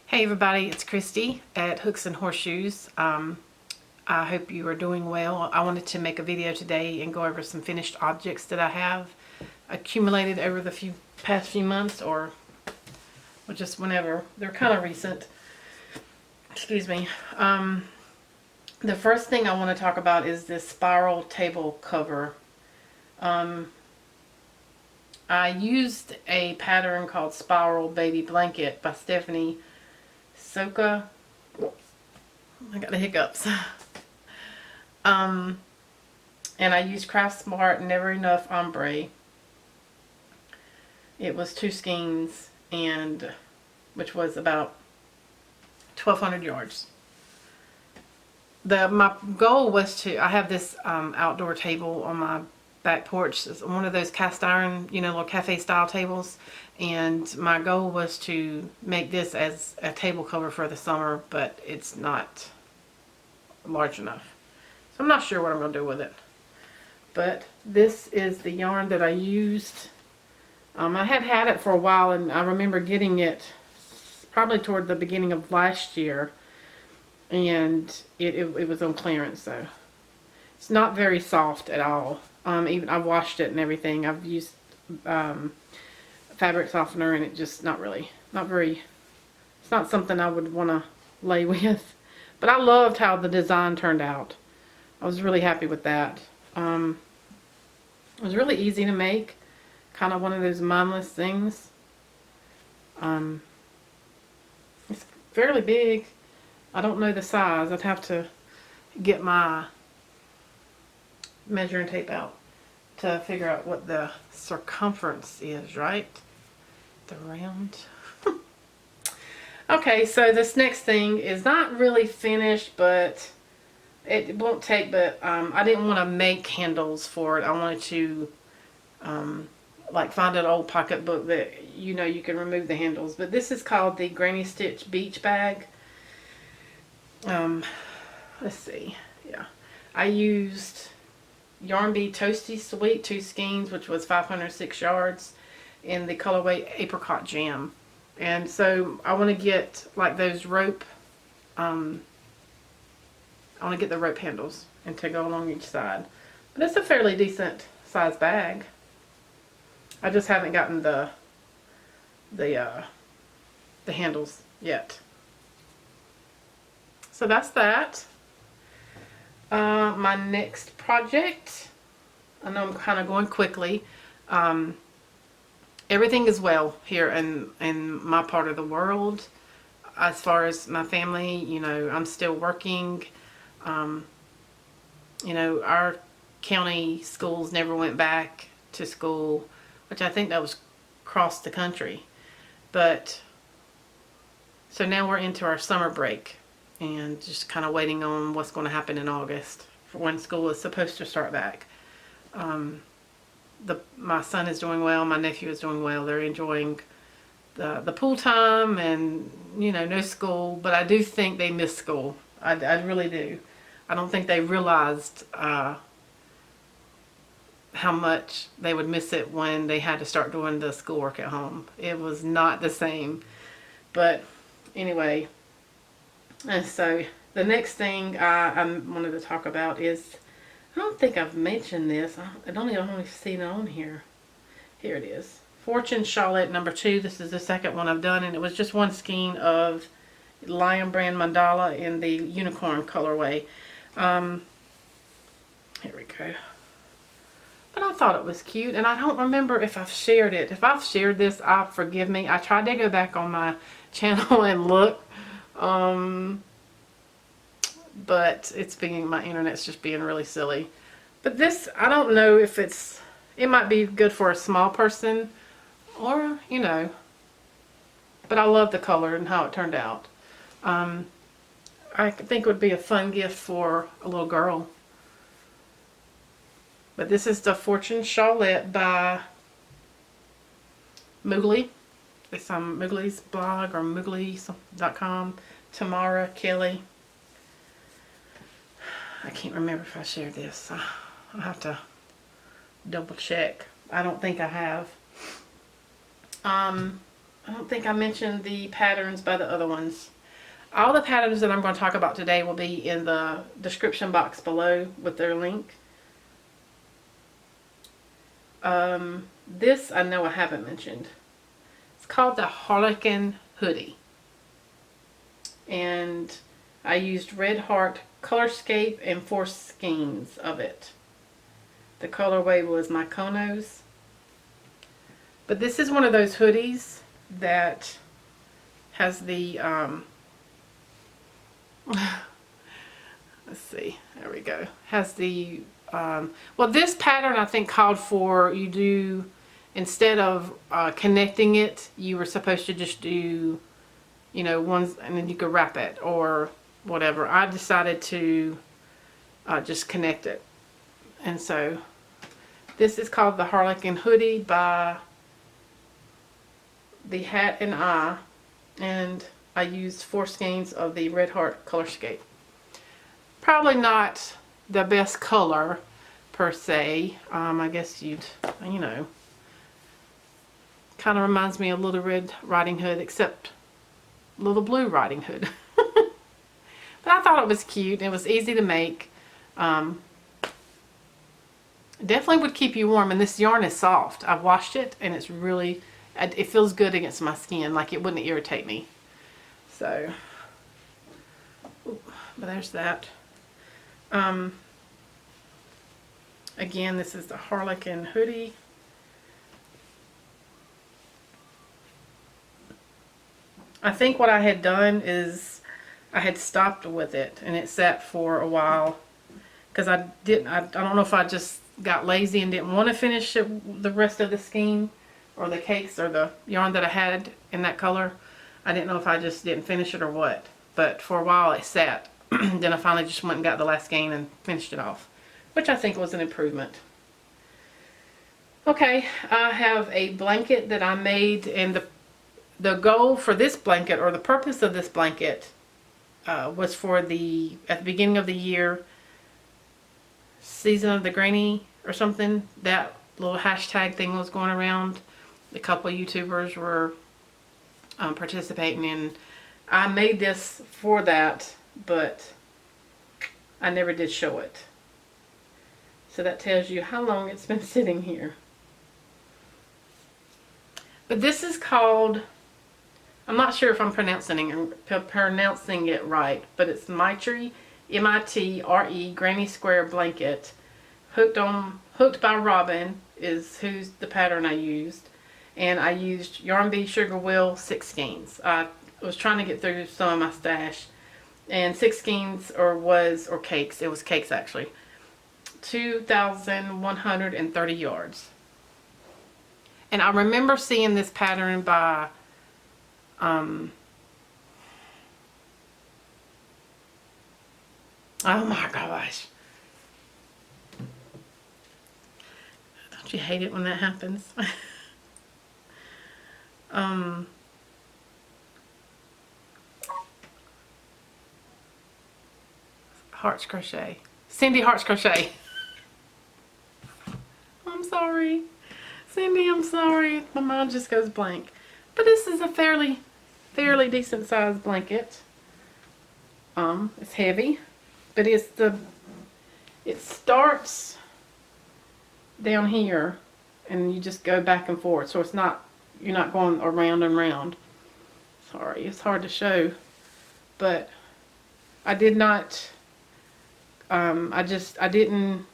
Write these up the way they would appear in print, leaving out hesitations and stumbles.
Hey everybody, it's Christy at Hooks and Horseshoes. I hope you are doing well. I wanted to make a video today and go over some finished objects that I have accumulated over the past few months or just whenever. They're kind of recent. Excuse me. The first thing I want to talk about is this spiral table cover. I used a pattern called Spiral Baby Blanket by Stephanie Soka. I got the hiccups. And I used Craft Smart Never Enough Ombre. It was 2 skeins, and which was about 1,200 yards. My goal was I have this outdoor table on my back porch. It's one of those cast iron, little cafe style tables. And my goal was to make this as a table cover for the summer, but it's not large enough. So I'm not sure what I'm going to do with it. But this is the yarn that I used. I had it for a while, and I remember getting it probably toward the beginning of last year. And it was on clearance, so it's not very soft at all. Even I've washed it and everything. I've used fabric softener, and it just not very, it's not something I would want to lay with. But I loved how the design turned out. I was really happy with that. It was really easy to make. Kind of one of those mindless things. It's fairly big. I don't know the size. I'd have to get my measuring tape out to figure out what the circumference is, right? The round. Okay, so this next thing is not really finished, but it won't take, but I didn't want to make handles for it. I wanted to like find an old pocketbook that you can remove the handles. But this is called the Granny Stitch Beach Bag. Let's see. Yeah, I used Yarn Bee Toasty Sweet 2 skeins, which was 506 yards, in the colorway Apricot Jam. And so I want to get like those rope, I want to get the rope handles and to go along each side. But it's a fairly decent size bag. I just haven't gotten the handles yet. So that's that. My next project, I know I'm kind of going quickly. Everything is well here in my part of the world. As far as my family, I'm still working. Our county schools never went back to school, which I think that was across the country. But so now we're into our summer break and just kind of waiting on what's going to happen in August for when school is supposed to start back. My son is doing well. My nephew is doing well. They're enjoying the pool time and, no school. But I do think they miss school. I really do. I don't think they realized how much they would miss it when they had to start doing the schoolwork at home. It was not the same. But anyway, and so the next thing I wanted to talk about is, I don't think I've mentioned this. I've only seen it on here. Here it is. Fortune Shawlette number 2. This is the second one I've done, and it was just 1 skein of Lion Brand Mandala in the unicorn colorway. Here we go. But I thought it was cute, and I don't remember if I've shared it. If I've shared this, forgive me. I tried to go back on my channel and look, but my internet's just being really silly. But this, I don't know if it might be good for a small person, or, but I love the color and how it turned out. I think it would be a fun gift for a little girl. But this is the Fortune Shawlette by Moogly. It's on Moogly's blog or Moogly.com. Tamara Kelly. I can't remember if I shared this. I'll have to double check. I don't think I have. I don't think I mentioned the patterns by the other ones. All the patterns that I'm going to talk about today will be in the description box below with their link. This I know I haven't mentioned. It's called the Harlequin Hoodie. And I used Red Heart Colorscape and 4 skeins of it. The colorway was Mykonos. But this is one of those hoodies that has the, let's see, there we go. Has the, well, this pattern I think called for you do, instead of connecting it, you were supposed to just do, you know, ones, and then you could wrap it or whatever. I decided to just connect it. And so this is called the Harlequin Hoodie by the Hat and Eye, and I used 4 skeins of the Red Heart Colorscape. Probably not the best color per se. I guess you'd, you know, kind of reminds me of Little Red Riding Hood, except Little Blue Riding Hood. But I thought it was cute. It was easy to make. Definitely would keep you warm, and this yarn is soft. I've washed it and it's really, it feels good against my skin, like it wouldn't irritate me. So, but there's that. Again, this is the Harlequin Hoodie. I think what I had done is I had stopped with it and it sat for a while because I don't know if I just got lazy and didn't want to finish it, the rest of the skein or the cakes or the yarn that I had in that color. I didn't know if I just didn't finish it or what, but for a while it sat. Then I finally just went and got the last skein and finished it off, which I think was an improvement. Okay, I have a blanket that I made, and the goal for this blanket, or the purpose of this blanket, was for at the beginning of the year, season of the granny or something. That little hashtag thing was going around. A couple of YouTubers were participating in. I made this for that, but I never did show it. So that tells you how long it's been sitting here. But this is called, I'm not sure if I'm pronouncing it right, but it's Mitre, M-I-T-R-E, Granny Square Blanket. Hooked by Robin is who's the pattern I used. And I used Yarn Bee Sugar Wheel 6 skeins. I was trying to get through some of my stash. And 6 skeins or cakes, it was cakes actually, 2,130 yards. And I remember seeing this pattern by oh my gosh. Don't you hate it when that happens? Hearts Crochet. Cindy Hearts Crochet. I'm sorry. Cindy, I'm sorry. My mind just goes blank. But this is a fairly decent sized blanket. It's heavy, but it starts down here and you just go back and forth. So it's not, you're not going around and round. Sorry, it's hard to show, but I did not, I didn't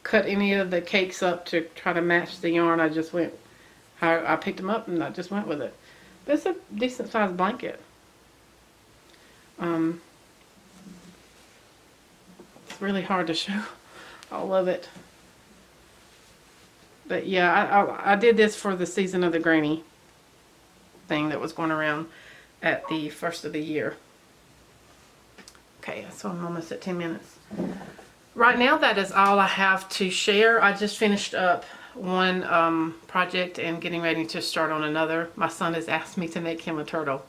cut any of the cakes up to try to match the yarn. I just went, I picked them up and I just went with it. But it's a decent sized blanket. It's really hard to show all of it. But yeah, I did this for the season of the granny thing that was going around at the first of the year. Okay, so I'm almost at 10 minutes. Right now, that is all I have to share. I just finished up one project and getting ready to start on another. My son has asked me to make him a turtle.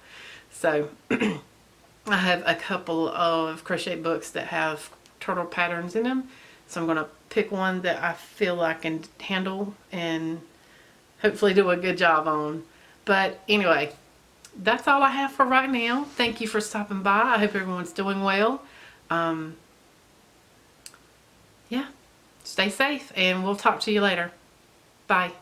So I have a couple of crochet books that have turtle patterns in them. So I'm going to pick one that I feel I can handle and hopefully do a good job on. But anyway, that's all I have for right now. Thank you for stopping by. I hope everyone's doing well. Yeah, stay safe, and we'll talk to you later. Bye.